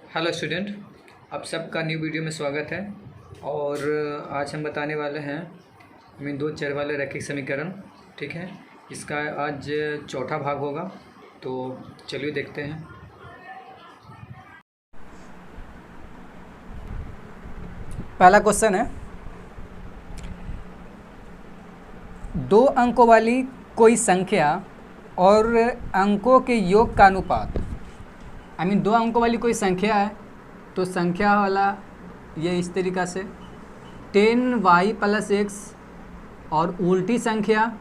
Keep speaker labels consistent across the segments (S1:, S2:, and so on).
S1: Hello student, आप सबका new video में स्वागत है। और आज हम बताने वाले हैं दो चर वाले रैखिक समीकरण। ठीक है, इसका आज चौथा भाग होगा, तो चलिए देखते हैं।
S2: पहला क्वेश्चन है, दो अंकों वाली कोई संख्या और अंकों के योग का अनुपात। दो अंकों वाली कोई संख्या है तो संख्या वाला ये इस तरीक़ा से 10y + x, और उल्टी संख्या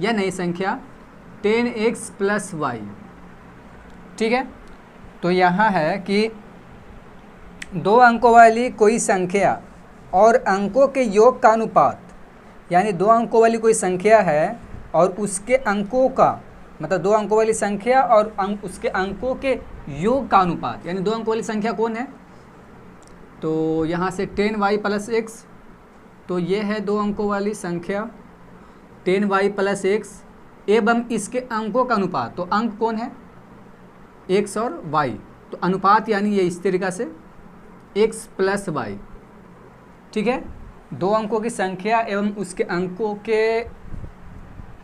S2: या नई संख्या 10x + y। ठीक है, तो यहाँ है कि दो अंकों वाली कोई संख्या और अंकों के योग का अनुपात, यानी दो अंकों वाली कोई संख्या है और उसके अंकों का, मतलब दो अंकों वाली संख्या और उसके अंकों के योग का अनुपात, यानी दो अंकों वाली संख्या कौन है। तो यहाँ से 10y + x, तो ये है दो अंकों वाली संख्या 10y + x एवं इसके अंकों का अनुपात। तो अंक कौन है, x और y, तो अनुपात यानी ये इस तरीक़ा से x + y। ठीक है, दो अंकों की संख्या एवं उसके अंकों के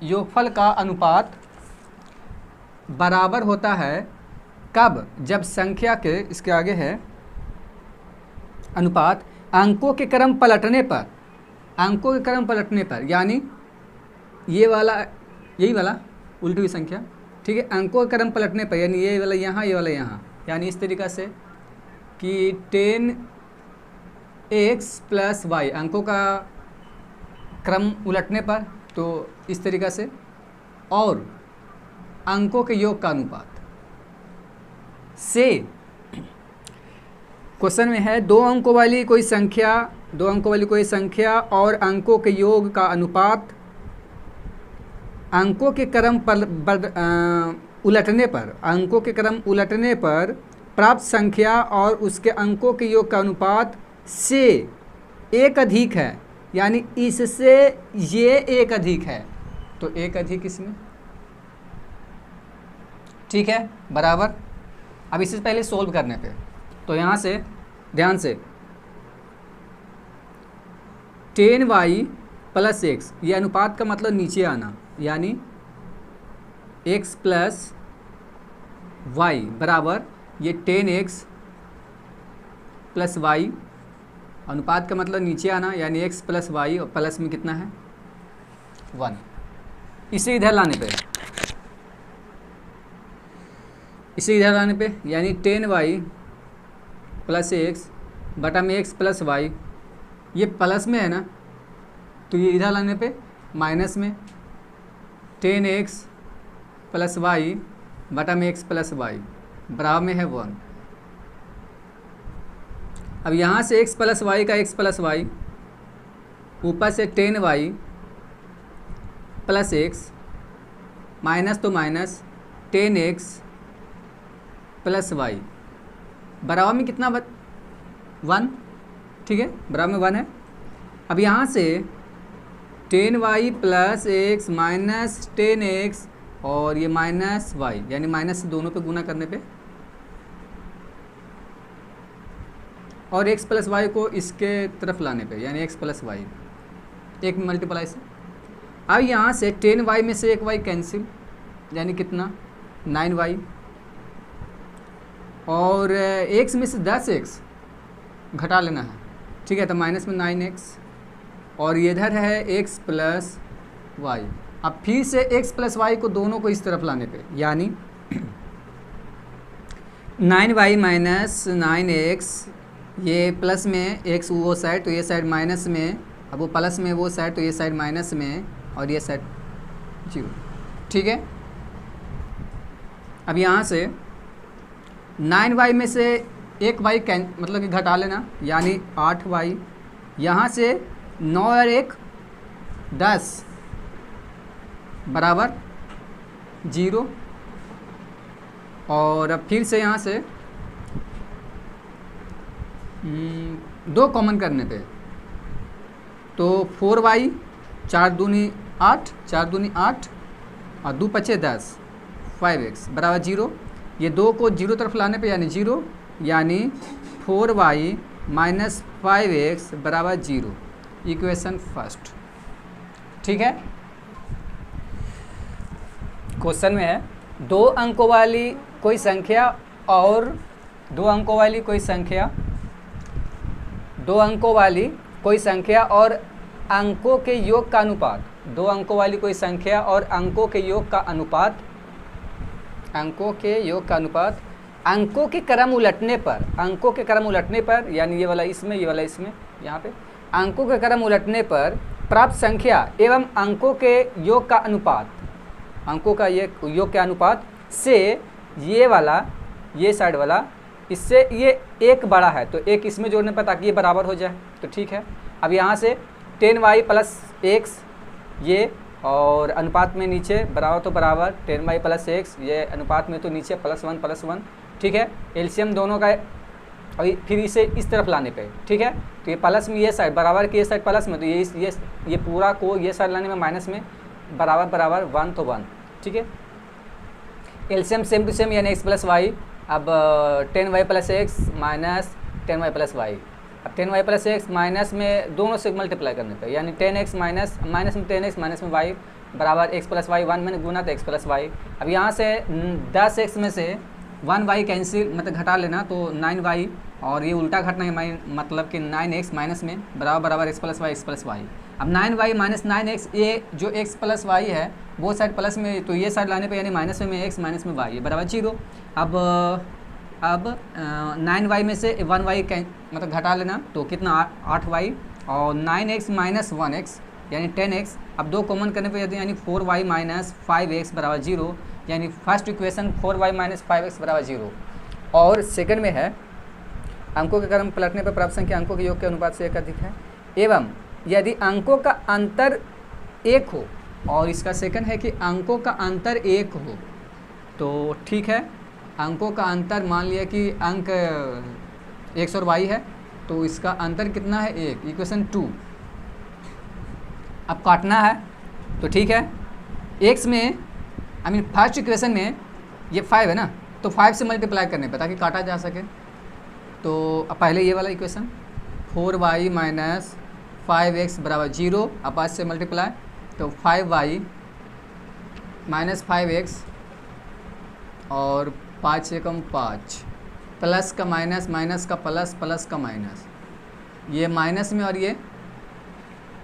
S2: योगफल का अनुपात बराबर होता है कब, जब संख्या के, इसके आगे है अनुपात, अंकों के क्रम पलटने पर, अंकों के क्रम पलटने पर, यानी ये वाला, यही वाला उल्टी हुई संख्या। ठीक है, अंकों के क्रम पलटने पर, यानी ये वाला यहाँ, ये वाला यहाँ, यानी इस तरीक़ा से कि 10x + y, अंकों का क्रम उलटने पर, तो इस तरीक़ा से, और अंकों के योग का अनुपात से। क्वेश्चन में है दो अंकों वाली कोई संख्या, दो अंकों वाली कोई संख्या और अंकों के योग का अनुपात अंकों के क्रम पर उलटने पर, अंकों के क्रम उलटने पर प्राप्त संख्या और उसके अंकों के योग का अनुपात से एक अधिक है, यानी इससे ये एक अधिक है, तो एक अधिक इसमें। ठीक है, बराबर। अब इससे पहले सोल्व करने पे, तो यहाँ से ध्यान से 10y + x, ये अनुपात का मतलब नीचे आना, यानी x + y बराबर ये 10x + y, अनुपात का मतलब नीचे आना, यानी x + y, और प्लस में कितना है 1। इसे इधर लाने पे, इसे इधर लाने पे, यानी 10y + x बटा में x + y, ये प्लस में है ना, तो ये इधर लाने पे माइनस में 10x + y बटा में x + y बराबर में है 1। अब यहाँ से x + y का x + y, ऊपर से 10y + x, माइनस तो माइनस 10x + y बराबर में कितना 1। ठीक है, बराबर में 1 है। अब यहाँ से 10y + x माइनस 10x और ये माइनस y, यानी माइनस से दोनों पे गुना करने पे, और x + y को इसके तरफ लाने पे, यानी x + y, एक मल्टीप्लाई से। अब यहाँ से 10y में से एक y कैंसिल, यानी कितना 9y, और x में से 10x घटा लेना है। ठीक है, तो माइनस में 9x, और ये इधर है x + y। अब फिर से x + y को दोनों को इस तरफ लाने पे, यानी 9y - 9x, ये प्लस में x वो साइड, तो ये साइड माइनस में, अब वो प्लस में वो साइड, तो ये साइड माइनस में, और ये साइड 0। ठीक है, अब यहाँ से 9y में से एक y मतलब कि घटा लेना, यानी 8y, यहाँ से 9 और 1 10 बराबर 0, और अब फिर से यहाँ से 2 कॉमन करने पे, तो 4y, 4 दूनी 8, 4 दूनी 8 और 2 × 5 10, 5x बराबर 0। ये 2 को 0 तरफ लाने पे, यानी 0, यानी 4y माइनस 5x बराबर 0, इक्वेशन फर्स्ट। ठीक है। क्वेश्चन में है दो अंकों वाली कोई संख्या और दो अंकों वाली कोई संख्या और अंकों के योग का अनुपात, दो अंकों वाली कोई संख्या और अंकों के योग का अनुपात, अंकों के क्रम उलटने पर, यानी ये वाला इसमें यहाँ पे अंकों के क्रम उलटने पर प्राप्त संख्या एवं अंकों के योग का अनुपात, अंकों का ये योग के अनुपात से ये साइड वाला इससे ये एक बड़ा है, तो एक इसमें जोड़ने पर ताकि ये बराबर हो जाए, तो ठीक है। अब यहाँ से 10y प्लस एक्स ये, और अनुपात में नीचे बराबर तो बराबर 10y प्लस एक्स, ये अनुपात में तो नीचे +1 ठीक है। एलसीएम दोनों का अभी फिर इसे इस तरफ लाने पे, ठीक है। तो ये प्लस में ये साइड बराबर की ये साइड प्लस में, तो ये पूरा को ये साइड लाने में माइनस में बराबर 1 तो 1, ठीक है। एलसीएम सेम टू सेम यानी x प्लस वाई। अब 10y plus X minus 10y plus Y, अब 10y प्लस एक्स माइनस में दोनों से मल्टीप्लाई करने पे यानी 10x माइनस में 10x माइनस में y बराबर x प्लस वाई, 1 में गुना तो x प्लस वाई। अब यहाँ से 10x में से 1y कैंसिल मतलब घटा लेना, तो 9y, और ये उल्टा घटना है मतलब कि 9x माइनस में बराबर x प्लस वाई। अब 9y माइनस 9x, ये जो x प्लस वाई है वो साइड प्लस में, तो ये साइड लाने पे यानी माइनस में x माइनस में y बराबर 0। अब 9y में से 1y मतलब घटा लेना, तो कितना 8y, और 9x माइनस 1x यानी 10x। अब दो कॉमन करने पे यानी 4y माइनस 5x बराबर 0, यानी first equation 4y minus 5x बराबर 0। और सेकंड में है अंकों के क्रम पलटने पर प्राप्त संख्या अंकों के योग के अनुपात से एक अधिक है एवं यदि अंकों का अंतर 1 हो, और इसका सेकंड है कि अंकों का अंतर 1 हो, तो ठीक है। अंकों का अंतर मान लिया कि अंक x और y है, तो इसका अंतर कितना है 1, इक्वेशन 2। अब काटना है, तो ठीक है। x में फर्स्ट इक्वेशन में ये 5 है ना, तो 5 से मल्टीप्लाई करने पर ताकि काटा जा सके, तो अब पहले ये वाला इक्वेशन 4y माइनस 5x बराबर 0, अब 5 से मल्टीप्लाई, तो 5y माइनस 5x और 5 से कम 5, प्लस का माइनस, माइनस का प्लस, प्लस का माइनस, ये माइनस में और ये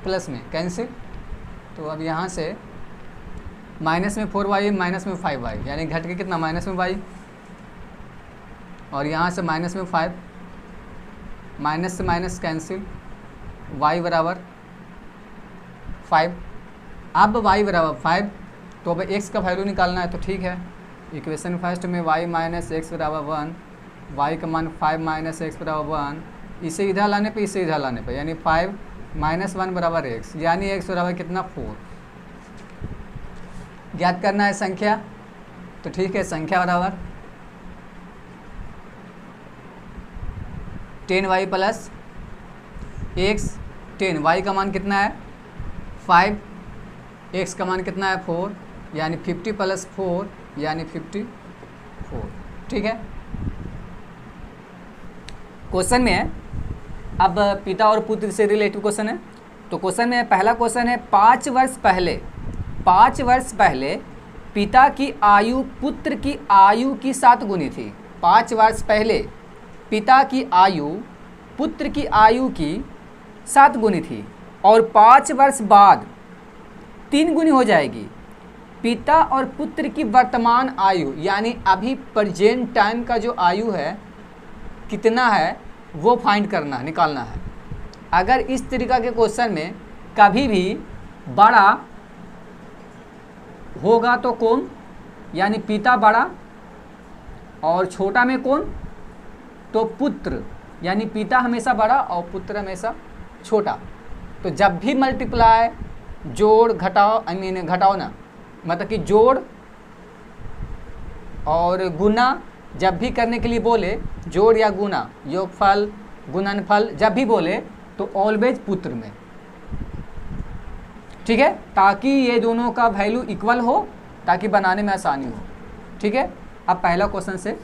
S2: प्लस में कैंसिल, तो अब यहाँ से माइनस में 4y माइनस में 5y यानी घट के कितना माइनस में y, और यहाँ से माइनस में 5, माइनस से माइनस कैंसिल, y बराबर 5। अब y बराबर 5, तो अब x का वैल्यू निकालना है, तो ठीक है। इक्वेशन फर्स्ट में y माइनस एक्स बराबर 1, y का मान 5 माइनस एक्स बराबर 1, इसे इधर लाने पे इसे इधर लाने पे यानी 5 माइनस 1 बराबर x, यानी x बराबर कितना 4। ज्ञात करना है संख्या, तो ठीक है। संख्या बराबर 10y प्लस एक्स, 10 y का मान कितना है 5, x का मान कितना है 4, यानी 50 प्लस 4 यानी 54, ठीक है। क्वेश्चन में है अब पिता और पुत्र से रिलेटिव क्वेश्चन है, तो क्वेश्चन में पहला क्वेश्चन है 5 वर्ष पहले पिता की आयु पुत्र की आयु की 7 गुनी थी। 5 वर्ष पहले पिता की आयु पुत्र की आयु की 7 गुनी थी और 5 वर्ष बाद 3 गुनी हो जाएगी। पिता और पुत्र की वर्तमान आयु यानी अभी प्रेजेंट टाइम का जो आयु है कितना है वो फाइंड करना निकालना है। अगर इस तरीका के क्वेश्चन में कभी भी बड़ा होगा तो कौन, यानी पिता बड़ा, और छोटा में कौन, तो पुत्र, यानी पिता हमेशा बड़ा और पुत्र हमेशा छोटा। तो जब भी मल्टीप्लाई जोड़ घटाओ घटाओ ना, मतलब कि जोड़ और गुना जब भी करने के लिए बोले, जोड़ या गुना, योगफल गुणनफल जब भी बोले तो ऑलवेज पुत्र में, ठीक है, ताकि ये दोनों का वैल्यू इक्वल हो, ताकि बनाने में आसानी हो, ठीक है। अब पहला क्वेश्चन से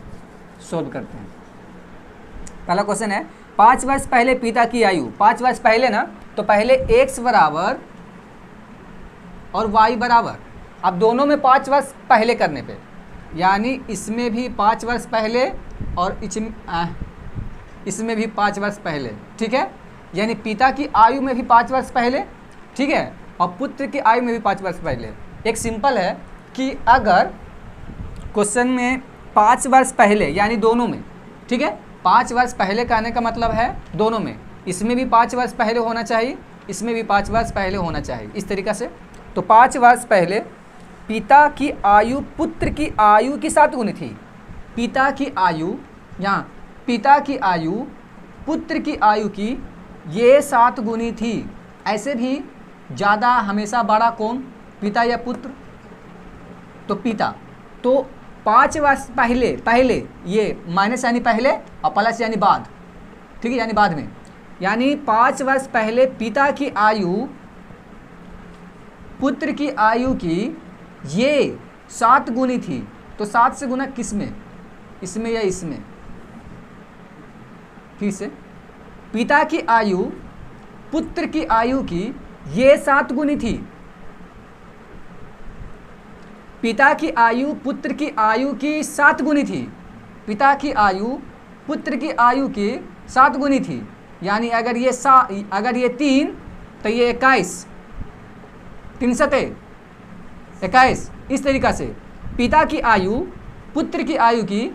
S2: सोल्व करते हैं। पहला क्वेश्चन है 5 वर्ष पहले पिता की आयु, 5 वर्ष पहले ना, तो पहले x बराबर और y बराबर, अब दोनों में 5 वर्ष पहले करने पे, यानी इसमें भी 5 वर्ष पहले और इसमें भी 5 वर्ष पहले, ठीक है। यानी पिता की आयु में भी 5 वर्ष पहले, ठीक है, और पुत्र की आयु में भी 5 वर्ष पहले। एक सिंपल है कि अगर क्वेश्चन में 5 वर्ष पहले यानी दोनों में, ठीक है, 5 वर्ष पहले कहने का मतलब है दोनों में, इसमें भी 5 वर्ष पहले होना चाहिए, इसमें भी 5 वर्ष पहले होना चाहिए, इस तरीक़ा से। तो 5 वर्ष पहले पिता की आयु पुत्र की आयु की 7 गुनी थी। पिता की आयु, यहाँ पिता की आयु पुत्र की आयु की ये 7 गुनी थी। ऐसे भी ज़्यादा हमेशा बड़ा कौन, पिता या पुत्र? तो पिता। तो 5 वर्ष पहले, पहले ये माइनस यानी पहले और प्लस यानी बाद, ठीक है, यानी बाद में, यानी 5 वर्ष पहले पिता की आयु पुत्र की आयु की ये 7 गुनी थी। तो 7 से गुना किस में, इसमें या इसमें? फिर से, पिता की आयु पुत्र की आयु की ये 7 गुनी थी। पिता की आयु पुत्र की आयु की 7 गुनी थी। पिता की आयु पुत्र की आयु की 7 गुनी थी। यानी अगर ये 3 तो ये 21, 3 सते 21, इस तरीक़ा से पिता की आयु पुत्र की आयु की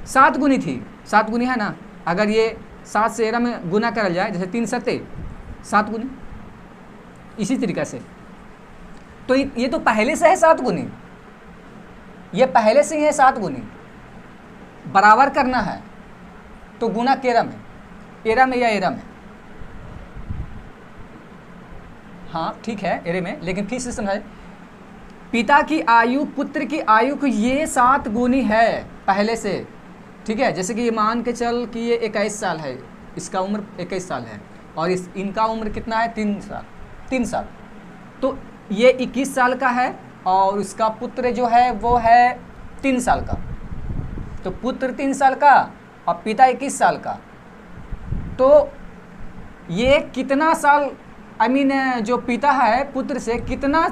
S2: 7 गुनी थी। 7 गुनी है ना, अगर ये 7 से 11 में गुना करल जाए, जैसे 3 सते 7 गुनी, इसी तरीक़ा से। तो ये तो पहले से है 7 गुनी, ये पहले से ही है 7 गुनी। बराबर करना है तो गुना केरा में, एरा में या एरा में, हाँ ठीक है एरे में, लेकिन फिर से समझाए। पिता की आयु पुत्र की आयु को ये 7 गुनी है पहले से, ठीक है। जैसे कि ये मान के चल कि ये 21 साल है, इसका उम्र 21 साल है और इनका उम्र कितना है, 3 साल। तो ये 21 साल का है और उसका पुत्र जो है वो है 3 साल का। तो पुत्र 3 साल का और पिता 21 साल का। तो ये कितना साल, जो पिता है पुत्र से कितना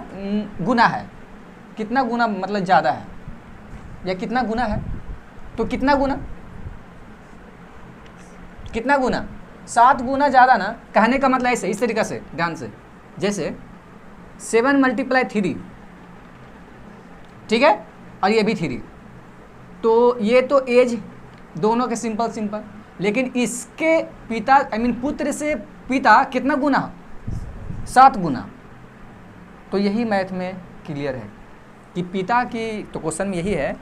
S2: गुना है, कितना गुना मतलब ज़्यादा है या कितना गुना है? तो कितना गुना, कितना गुना? 7 गुना ज़्यादा ना। कहने का मतलब ऐसे, इस तरीक़ा से ध्यान से, जैसे 7 × 3, ठीक है, और ये भी 3, तो ये तो एज दोनों के सिंपल, लेकिन इसके पिता पुत्र से पिता कितना गुना, 7 गुना। तो यही मैथ में क्लियर है कि पिता की, तो क्वेश्चन में यही है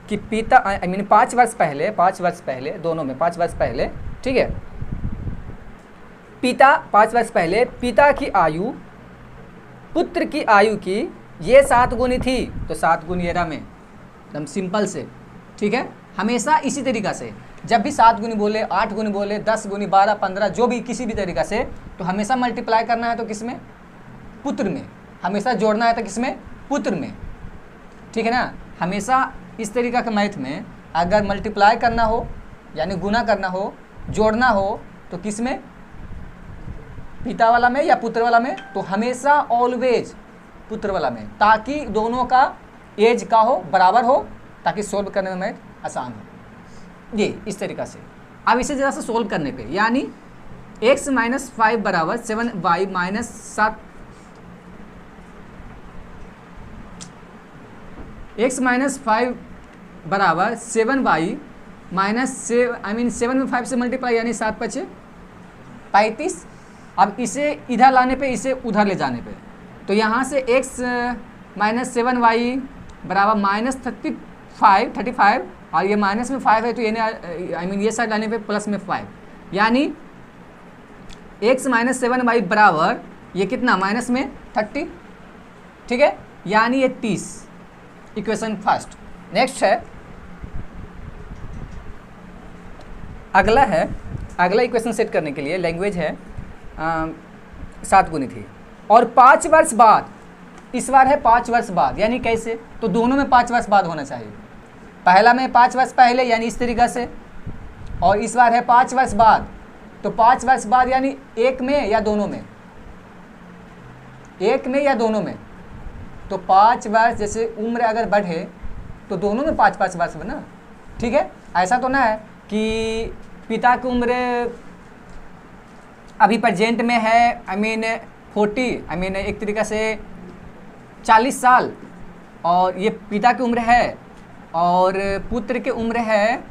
S2: कि पिता 5 वर्ष पहले दोनों में 5 वर्ष पहले, ठीक है, पिता 5 वर्ष पहले पिता की आयु पुत्र की आयु की ये 7 गुनी थी। तो 7 गुनी एरा में, एकदम सिंपल से, ठीक है। हमेशा इसी तरीक़ा से जब भी 7 गुनी बोले, 8 गुनी बोले, 10 गुनी, 12, 15, जो भी किसी भी तरीक़ा से, तो हमेशा मल्टीप्लाई करना है तो किस में, पुत्र में। हमेशा जोड़ना है तो किस में, पुत्र में, ठीक है ना। हमेशा इस तरीक़ा के मैथ में अगर मल्टीप्लाई करना हो यानी गुना करना हो, जोड़ना हो, तो किस में, पिता वाला में या पुत्र वाला में? तो हमेशा ऑलवेज पुत्र वाला में, ताकि दोनों का एज का हो, बराबर हो, ताकि सोल्व करने में मैथ आसान हो। ये इस तरीक़ा से। अब इसे ज़रा सा सोल्व करने पे, यानी x - 5 बराबर 7y - 7, x - 5 बराबर 7y - 7 में 5 से मल्टीप्लाई, यानी 7 × 5 = 35। अब इसे इधर लाने पे, इसे उधर ले जाने पे, तो यहाँ से x - 7y बराबर -35, और ये माइनस में 5 है, तो ये ये साइड लाने पे प्लस में 5, यानी x - 7y बराबर ये कितना, माइनस में 30, ठीक है, यानी ये 30। Equation first. नेक्स्ट है, अगला इक्वेशन सेट करने के लिए लैंग्वेज है 7 गुनी थी और 5 वर्ष बाद, इस बार है 5 वर्ष बाद, यानी कैसे? तो दोनों में 5 वर्ष बाद होना चाहिए। पहला में 5 वर्ष पहले, यानी इस तरीक़ा से, और इस बार है 5 वर्ष बाद, तो 5 वर्ष बाद यानी एक में या दोनों में, एक में या दोनों में। तो 5 वर्ष जैसे उम्र अगर बढ़े तो दोनों में 5-5 वर्ष बना, ठीक है। ऐसा तो ना है कि पिता की उम्र अभी प्रेजेंट में है 40 एक तरीक़ा से 40 साल, और ये पिता की उम्र है, और पुत्र की उम्र है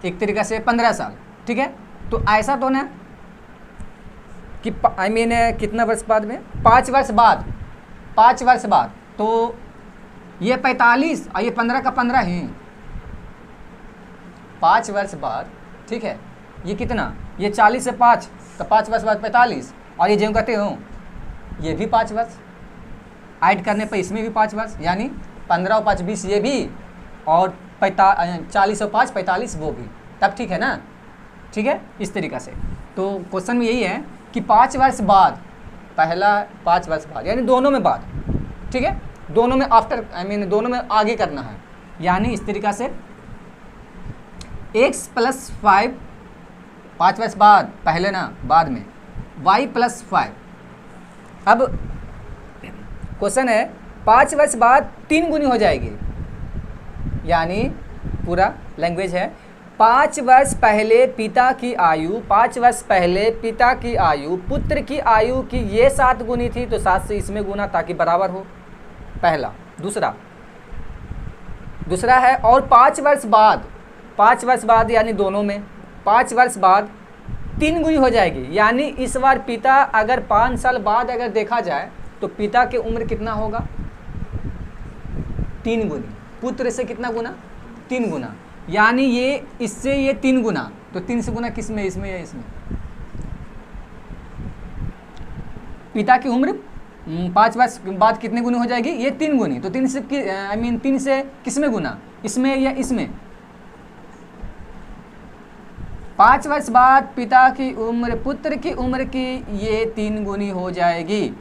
S2: एक तरीक़ा से 15 साल, ठीक है। तो ऐसा तो ना कि कितना वर्ष बाद में, 5 वर्ष बाद, 5 वर्ष बाद, तो ये 45 और ये 15 का 15 ही, 5 वर्ष बाद, ठीक है। ये कितना, ये 40 से 5, तो 5 वर्ष बाद 45, और ये जो कहते हो ये भी 5 वर्ष ऐड करने पर इसमें भी 5 वर्ष, यानी 15 और 5 20 ये भी, और 40 और 5 45 वो भी, तब ठीक है ना, ठीक है। इस तरीक़ा से तो क्वेश्चन में यही है कि 5 वर्ष बाद, पहला 5 वर्ष बाद यानी दोनों में बाद, ठीक है, दोनों में आफ्टर दोनों में आगे करना है, यानी इस तरीक़ा से x + 5 5 वर्ष बाद, पहले ना बाद में, y + 5। अब क्वेश्चन है 5 वर्ष बाद 3 गुनी हो जाएगी, यानी पूरा लैंग्वेज है 5 वर्ष पहले पिता की आयु, 5 वर्ष पहले पिता की आयु पुत्र की आयु की ये 7 गुनी थी, तो 7 से इसमें गुना ताकि बराबर हो, पहला। दूसरा है और 5 वर्ष बाद, 5 वर्ष बाद यानी दोनों में 5 वर्ष बाद 3 गुनी हो जाएगी, यानी इस बार पिता अगर 5 साल बाद अगर देखा जाए तो पिता की उम्र कितना होगा, 3 गुनी, पुत्र से कितना गुना, 3 गुना, यानी ये इससे ये 3 गुना, तो 3 से गुना किस में, इसमें या इसमें। पिता की उम्र 5 वर्ष बाद कितने गुनी हो जाएगी, ये 3 गुनी, तो 3 से 3 से किस में गुना, इसमें या इसमें। 5 वर्ष बाद पिता की उम्र पुत्र की उम्र की ये 3 गुनी हो जाएगी,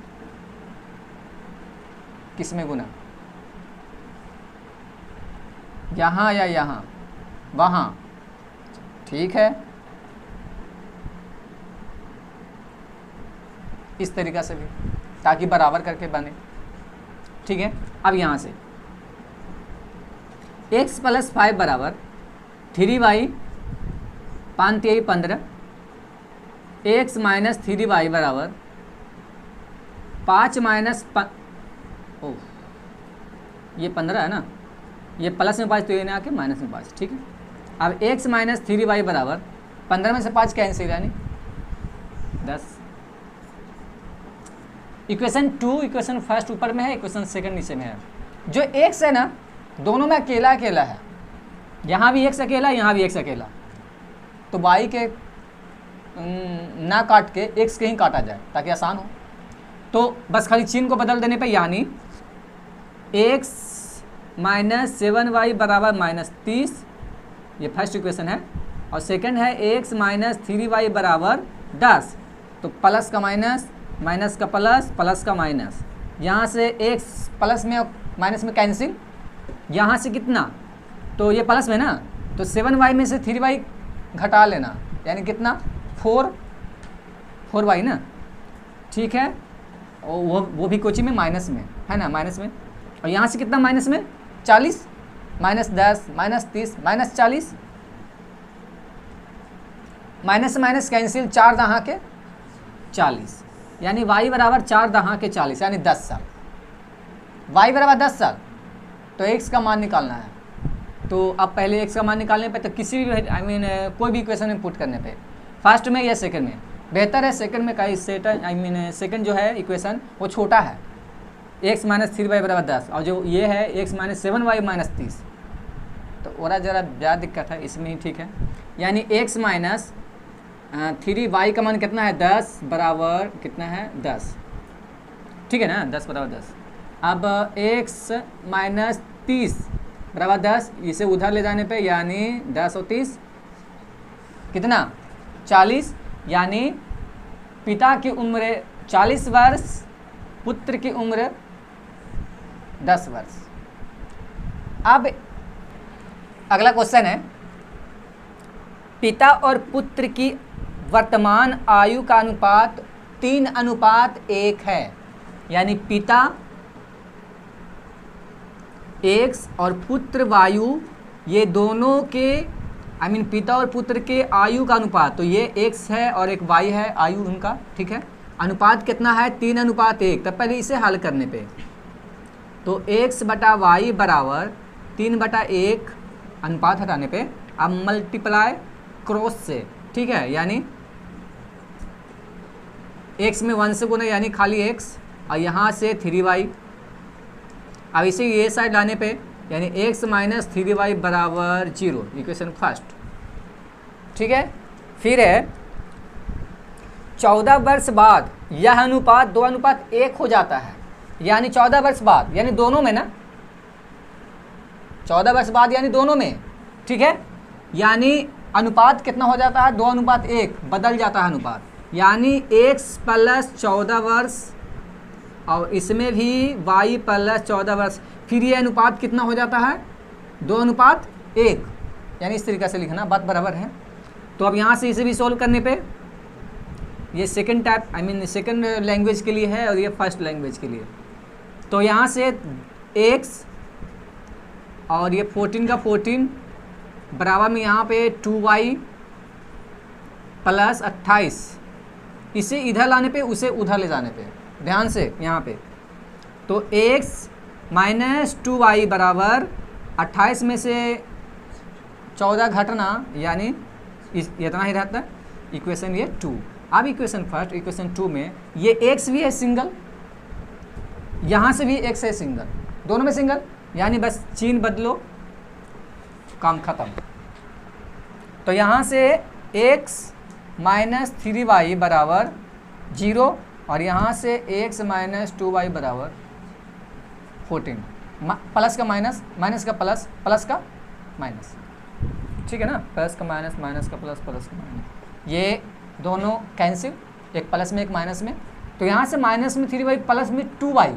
S2: किस में गुना, यहाँ या यहाँ, वहाँ, ठीक है। इस तरीक़ा से भी, ताकि बराबर करके बने, ठीक है। अब यहाँ से x + 5 बराबर 3y 5 3 15, x - 3y बराबर 5 - ये 15 है ना, ये प्लस में 5 तो ये ना आके माइनस में 5, ठीक है। अब x - 3y बराबर 15 में से 5 कैंसिल, यानी 10। इक्वेशन 2, इक्वेशन फर्स्ट ऊपर में है, इक्वेशन सेकंड नीचे में है। जो x है ना, दोनों में अकेला अकेला है, यहाँ भी x अकेला, यहाँ भी x अकेला, तो y के ना काट के x के ही काटा जाए ताकि आसान हो। तो बस खाली चिन्ह को बदल देने पे, यानी x - 7y बराबर -30, ये फर्स्ट इक्वेशन है, और सेकंड है x - 3y बराबर 10, तो प्लस का माइनस, माइनस का प्लस, प्लस का माइनस, यहाँ से x प्लस में माइनस में कैंसिल, यहाँ से कितना, तो ये प्लस में ना, तो 7y में से 3y घटा लेना, यानी कितना 4y ना, ठीक है। और वो भी कोची में माइनस में है ना, माइनस में, और यहाँ से कितना माइनस में 40, -10 -30 -40, माइनस से माइनस कैंसिल, 4 दहाँ के 40, यानी y बराबर 4 दहाँ के 40, यानी 10 साल। y बराबर 10 साल, तो x का मान निकालना है। तो अब पहले x का मान निकालने पे, तो किसी भी कोई भी इक्वेशन में पुट करने पे, फर्स्ट में या सेकंड में, बेहतर है सेकंड में, का सेकंड जो है इक्वेशन वो छोटा है, x - 3y बराबर 10, और जो ये है x - 7y -30, तो और ज़रा ज़्यादा दिक्कत है, इसमें ही ठीक है। यानी x - 3y का मान कितना है, 10 बराबर कितना है, 10, ठीक है ना, 10 बराबर 10। अब x - 30 बराबर 10, इसे उधर ले जाने पे, यानी 10 और 30 कितना 40, यानी पिता की उम्र 40 वर्ष, पुत्र की उम्र 10 वर्ष। अब अगला क्वेश्चन है पिता और पुत्र की वर्तमान आयु का अनुपात 3:1 है। यानी पिता x और पुत्र वायु, ये दोनों के पिता और पुत्र के आयु का अनुपात, तो ये x है और एक y है आयु उनका, ठीक है। अनुपात कितना है? 3:1। तब पहले इसे हल करने पे तो x/y बराबर 3/1, अनुपात हटाने पे अब मल्टीप्लाई क्रॉस से, ठीक है। यानी x में 1 से गुना यानी खाली x और यहाँ से 3y। अब इसे ये साइड लाने पे यानी x - 3y बराबर 0, इक्वेशन फर्स्ट, ठीक है। फिर है 14 वर्ष बाद यह अनुपात 2:1 हो जाता है। यानी 14 वर्ष बाद, यानी दोनों में ना, 14 वर्ष बाद यानी दोनों में, ठीक है। यानी अनुपात कितना हो जाता है? 2:1, बदल जाता है अनुपात। यानी x + 14 वर्ष और इसमें भी y + 14 वर्ष, फिर ये अनुपात कितना हो जाता है? 2:1। यानी इस तरीके से लिखना, बात बराबर है। तो अब यहाँ से इसे भी सॉल्व करने पे, ये सेकंड टाइप सेकंड लैंग्वेज के लिए है और ये फर्स्ट लैंग्वेज के लिए। तो यहाँ से x और ये 14 का 14 बराबर में यहाँ पे 2y + 28, इसे इधर लाने पे उसे उधर ले जाने पे, ध्यान से यहाँ पे, तो x - 2y बराबर 28 में से 14 घटना, यानी इतना ही रहता है। इक्वेशन ये 2। अब इक्वेशन फर्स्ट, इक्वेशन 2 में ये x भी है सिंगल, यहाँ से भी x है सिंगल, दोनों में सिंगल, यानी बस चिन्ह बदलो, काम खत्म। तो यहाँ से x - 3y बराबर 0 और यहाँ से x - 2y बराबर 14, प्लस का माइनस, माइनस का प्लस, प्लस का माइनस, ठीक है ना। प्लस का माइनस, माइनस का प्लस, प्लस का माइनस, ये दोनों कैंसिल, एक प्लस में एक माइनस में। तो यहाँ से माइनस में 3y, प्लस में 2y,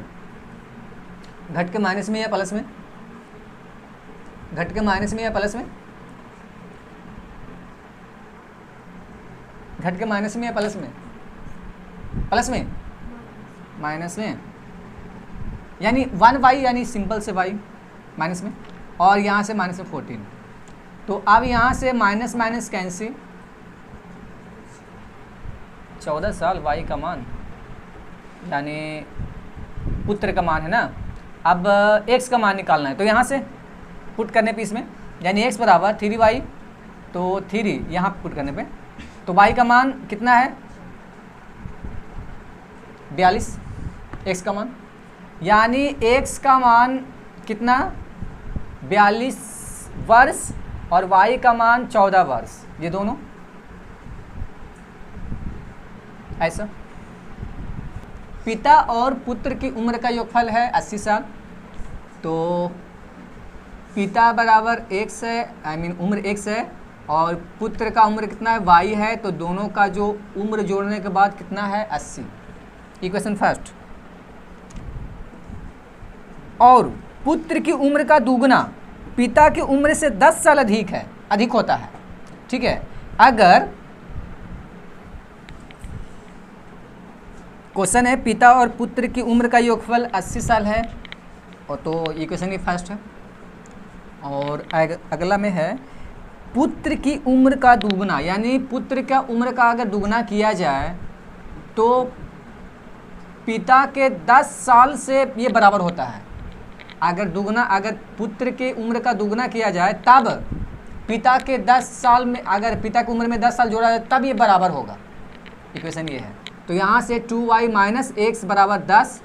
S2: घट के माइनस में या प्लस में, घट के माइनस में या प्लस में, घट के माइनस में या प्लस में, प्लस में, माइनस में, यानी 1y, यानी सिंपल से y माइनस में, और यहाँ से माइनस में 14। तो अब यहाँ से माइनस माइनस कैंसिल, 14 साल y का मान, यानी पुत्र का मान है ना। अब x का मान निकालना है, तो यहाँ से पुट करने पे इसमें, यानी x बराबर 3y, तो 3 यहाँ पुट करने पे, तो y का मान कितना है? 42, x का मान, यानी x का मान कितना? 42 वर्ष और y का मान 14 वर्ष, ये दोनों ऐसा। पिता और पुत्र की उम्र का योगफल है 80 साल। तो पिता बराबर x है, उम्र x है, और पुत्र का उम्र कितना है? y है। तो दोनों का जो उम्र जोड़ने के बाद कितना है? 80, इक्वेशन फर्स्ट। और पुत्र की उम्र का दुगना पिता की उम्र से 10 साल अधिक होता है, ठीक है। अगर क्वेश्चन है पिता और पुत्र की उम्र का योगफल 80 साल है, और तो इक्वेशन ही फर्स्ट है। और अगला में है पुत्र की उम्र का दुगना, यानी पुत्र का उम्र का अगर दुगना किया जाए तो पिता के 10 साल से ये बराबर होता है। अगर पुत्र के उम्र का दुगना किया जाए तब पिता के 10 साल में, अगर पिता की उम्र में 10 साल जोड़ा जाए तब ये बराबर होगा। इक्वेशन ये है। तो यहाँ से 2y माइनस x बराबर 10,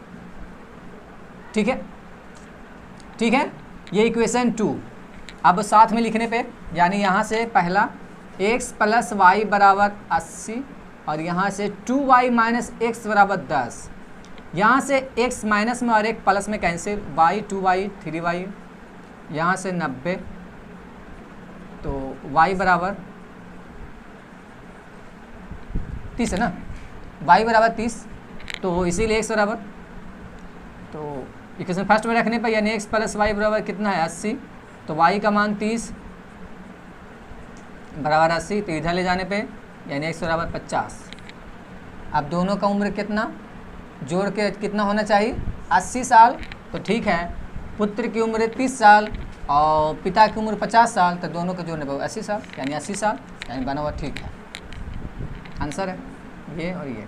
S2: ठीक है, ठीक है, ये इक्वेशन 2। अब साथ में लिखने पे, यानी यहाँ से पहला x प्लस y बराबर 80 और यहाँ से 2y माइनस x बराबर 10। यहाँ से x माइनस में और एक प्लस में कैंसिल, y 2y 3y, यहाँ से 90, तो y बराबर 30 है ना, y बराबर 30, तो इसीलिए x बराबर, तो इक्वेशन फर्स्ट में रखने पर यानी x प्लस y बराबर कितना है? 80, तो y का मान 30, बराबर 80, तो इधर ले जाने पे यानी x बराबर 50। अब दोनों का उम्र कितना जोड़ के कितना होना चाहिए 80 साल। तो ठीक है, पुत्र की उम्र 30 साल और पिता की उम्र 50 साल, तो दोनों के जोड़ने पर 80 साल यानी 80 साल यानी बना हुआ ठीक है। आंसर है ये और ये।